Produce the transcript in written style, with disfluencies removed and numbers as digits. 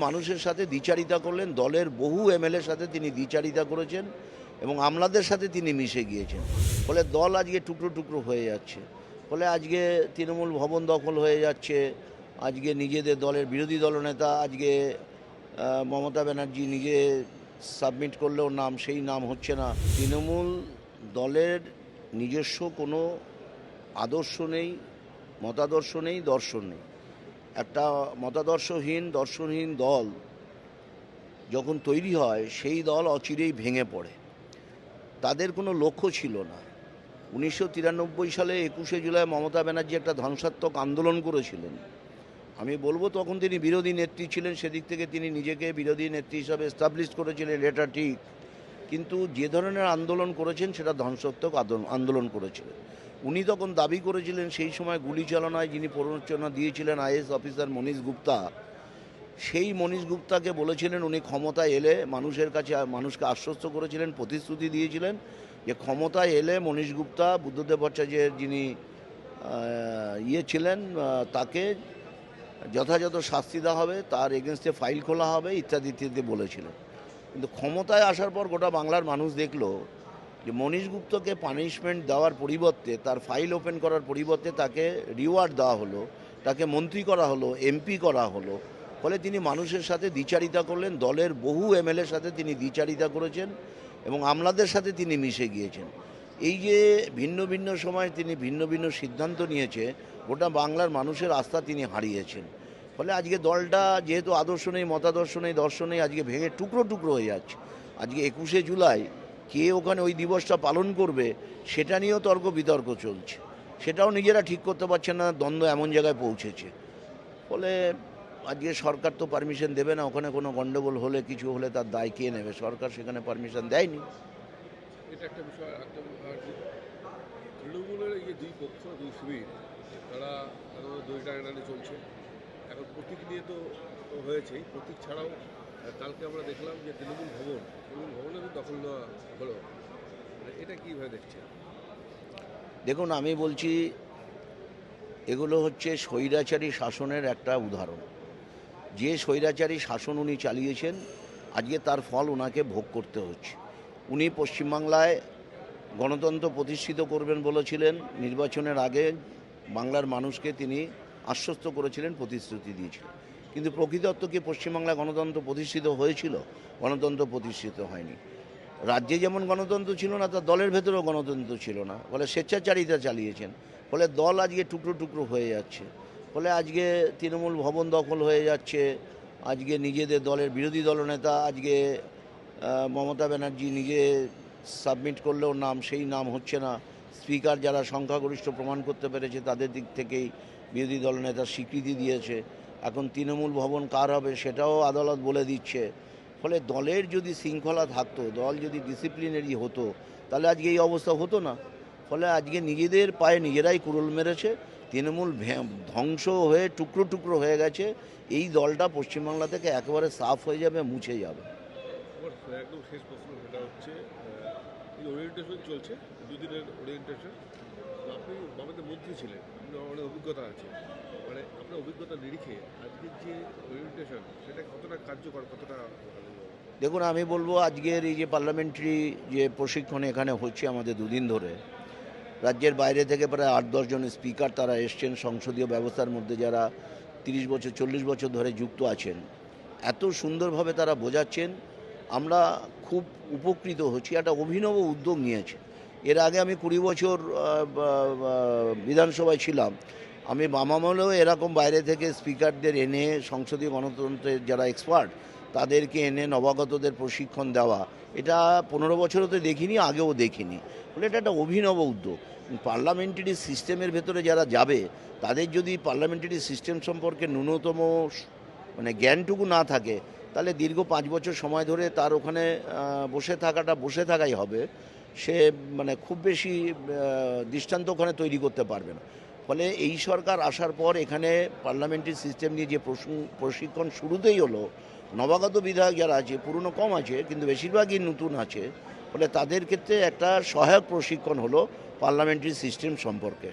মানুষের সাথে দ্বিচারিতা করলেন, দলের বহু এমএলএর সাথে তিনি দ্বিচারিতা করেছেন এবং আমলাদের সাথে তিনি মিশে গিয়েছেন। ফলে দল আজকে টুকরো টুকরো হয়ে যাচ্ছে। ফলে আজকে তৃণমূল ভবন দখল হয়ে যাচ্ছে। আজকে নিজেদের দলের বিরোধী দলনেতা আজকে মমতা ব্যানার্জি নিজে সাবমিট করলেও নাম সেই নাম হচ্ছে না। তৃণমূল দলের নিজস্ব কোনো আদর্শ নেই, মতাদর্শ নেই, দর্শন নেই। একটা মতাদর্শহীন দর্শনহীন দল যখন তৈরি হয় সেই দল অচিরেই ভেঙে পড়ে। তাদের কোনো লক্ষ্য ছিল না। 1993 সালে 21শে জুলাই মমতা ব্যানার্জি একটা ধ্বংসাত্মক আন্দোলন করেছিলেন। আমি বলবো তখন তিনি বিরোধী নেত্রী ছিলেন, সেদিক থেকে তিনি নিজেকে বিরোধী নেত্রী হিসাবে এস্টাবলিশ করেছিলেন, এটা ঠিক। কিন্তু যে ধরনের আন্দোলন করেছেন সেটা ধ্বংসাত্মক আন্দোলন করেছিলেন। উনি তখন দাবি করেছিলেন সেই সময় গুলি চালনায় যিনি প্ররোচনা দিয়েছিলেন আইএএস অফিসার মনীশ গুপ্তা, সেই মনীশ গুপ্তাকে বলেছিলেন উনি ক্ষমতায় এলে মানুষকে আশ্বস্ত করেছিলেন, প্রতিশ্রুতি দিয়েছিলেন যে ক্ষমতায় এলে মনীশ গুপ্তা বুদ্ধদেব ভট্টাচার্যের যিনি ছিলেন তাকে যথাযথ শাস্তি দেওয়া হবে, তার এগেনস্টে ফাইল খোলা হবে ইত্যাদি ইত্যাদি বলেছিলেন। কিন্তু ক্ষমতায় আসার পর গোটা বাংলার মানুষ দেখলো যে মনীশ গুপ্তকে পানিশমেন্ট দেওয়ার পরিবর্তে, তার ফাইল ওপেন করার পরিবর্তে তাকে রিওয়ার্ড দেওয়া হলো, তাকে মন্ত্রী করা হলো, এমপি করা হলো। ফলে তিনি মানুষের সাথে দ্বিচারিতা করলেন, দলের বহু এমএলএর সাথে তিনি দ্বিচারিতা করেছেন এবং আমলাদের সাথে তিনি মিশে গিয়েছেন। এই যে ভিন্ন ভিন্ন সময় তিনি ভিন্ন ভিন্ন সিদ্ধান্ত নিয়েছে, গোটা বাংলার মানুষের আস্থা তিনি হারিয়েছেন। ফলে আজকে দলটা যেহেতু আদর্শ নেই, মতাদর্শ নেই, দর্শন নেই, আজকে ভেঙে টুকরো টুকরো হয়ে যাচ্ছে। আজকে 21শে জুলাই কে ওখানে ওই দিবসটা পালন করবে সেটা নিয়েও তর্ক বিতর্ক চলছে। সেটাও নিজেরা ঠিক করতে পারছে না, দ্বন্দ্ব এমন জায়গায় পৌঁছেছে। ফলে আজকে সরকার তো পারমিশন দেবে না, ওখানে কোনো গণ্ডগোল হলে কিছু হলে তার দায় কে নেবে? সরকার সেখানে পারমিশন দেয়নি। এটা একটা বিষয়। তৃণমূলের এই যে দুই পক্ষ, দুই শিবির, তারা দই টানাটানি চলছে। এখন প্রতীক নিয়ে তো হয়েছেই, প্রতীক ছাড়াও কালকে আমরা দেখলাম যে তৃণমূল ভবনে দখল নেওয়া হলো। এটা কীভাবে দেখছে? দেখুন, আমি বলছি এগুলো হচ্ছে স্বৈরাচারী শাসনের একটা উদাহরণ। যে স্বৈরাচারী শাসন উনি চালিয়েছেন আজকে তার ফল ওনাকে ভোগ করতে হচ্ছে। উনি পশ্চিমবাংলায় গণতন্ত্র প্রতিষ্ঠিত করবেন বলেছিলেন, নির্বাচনের আগে বাংলার মানুষকে তিনি আশ্বস্ত করেছিলেন, প্রতিশ্রুতি দিয়েছিলেন। কিন্তু প্রকৃত অর্থ কি পশ্চিমবাংলায় গণতন্ত্র প্রতিষ্ঠিত হয়েছিল? গণতন্ত্র প্রতিষ্ঠিত হয়নি। রাজ্যে যেমন গণতন্ত্র ছিল না, তার দলের ভেতরেও গণতন্ত্র ছিল না। ফলে স্বেচ্ছাচারিতা চালিয়েছেন। ফলে দল আজকে টুকরো টুকরো হয়ে যাচ্ছে। ফলে আজকে তৃণমূল ভবন দখল হয়ে যাচ্ছে। আজকে নিজেদের দলের বিরোধী দলনেতা আজকে মমতা ব্যানার্জি নিজে সাবমিট করলেও নাম সেই নাম হচ্ছে না। স্পিকার যারা সংখ্যাগরিষ্ঠ প্রমাণ করতে পেরেছে তাদের দিক থেকেই বিরোধী দলনেতা স্বীকৃতি দিয়েছে। এখন তৃণমূল ভবন কার হবে সেটাও আদালত বলে দিচ্ছে। ফলে দলের যদি শৃঙ্খলা থাকতো, দল যদি ডিসিপ্লিনারি হতো, তাহলে আজকে এই অবস্থা হতো না। ফলে আজকে নিজেদের পায়ে নিজেরাই কুড়ুল মেরেছে। তৃণমূল ধ্বংস হয়ে টুকরো টুকরো হয়ে গেছে। এই দলটা পশ্চিমবাংলা থেকে একেবারে সাফ হয়ে যাবে, মুছে যাবে। একদম শেষ প্রশ্ন, সেটা হচ্ছে এই ওরিয়েন্টেশন চলছে, দুদিনের ওরিয়েন্টেশন। আপনি আমাদের মন্ত্রী ছিলেন, আপনার অনেক অভিজ্ঞতা আছে, মানে আপনার অভিজ্ঞতা নিরিখে আজকের যে ওরিয়েন্টেশন সেটা কতটা কার্যকর, কতটা? দেখুন, আমি বলবো আজকের এই যে পার্লামেন্টারি যে প্রশিক্ষণ এখানে হচ্ছে আমাদের দুদিন ধরে, রাজ্যের বাইরে থেকে প্রায় 8-10 জন স্পিকার তারা এসছেন, সংসদীয় ব্যবস্থার মধ্যে যারা 30 বছর 40 বছর ধরে যুক্ত আছেন। এত সুন্দরভাবে তারা বোঝাচ্ছেন, আমরা খুব উপকৃত হচ্ছি। একটা অভিনব উদ্যোগ নিয়েছে। এর আগে আমি 20 বছর বিধানসভায় ছিলাম। আমি বাম আমলেও এরকম বাইরে থেকে স্পিকারদের এনে, সংসদীয় গণতন্ত্রের যারা এক্সপার্ট তাদেরকে এনে নবাগতদের প্রশিক্ষণ দেওয়া, এটা 15 বছরও তো দেখিনি, আগেও দেখিনি। বলে এটা একটা অভিনব উদ্যোগ। পার্লামেন্টারি সিস্টেমের ভেতরে যারা যাবে তাদের যদি পার্লামেন্টারি সিস্টেম সম্পর্কে ন্যূনতম জ্ঞানটুকু না থাকে, তাহলে দীর্ঘ 5 বছর সময় ধরে তার ওখানে বসে থাকাই হবে। সে খুব বেশি দৃষ্টান্ত ওখানে তৈরি করতে পারবে না। ফলে এই সরকার আসার পর এখানে পার্লামেন্টারি সিস্টেম নিয়ে যে প্রশিক্ষণ শুরুতেই হলো, নবাগত বিধায়ক যারা আছে, পুরনো কম আছে কিন্তু বেশিরভাগই নতুন আছে, ফলে তাদের ক্ষেত্রে একটা সহায়ক প্রশিক্ষণ হলো পার্লামেন্টারি সিস্টেম সম্পর্কে।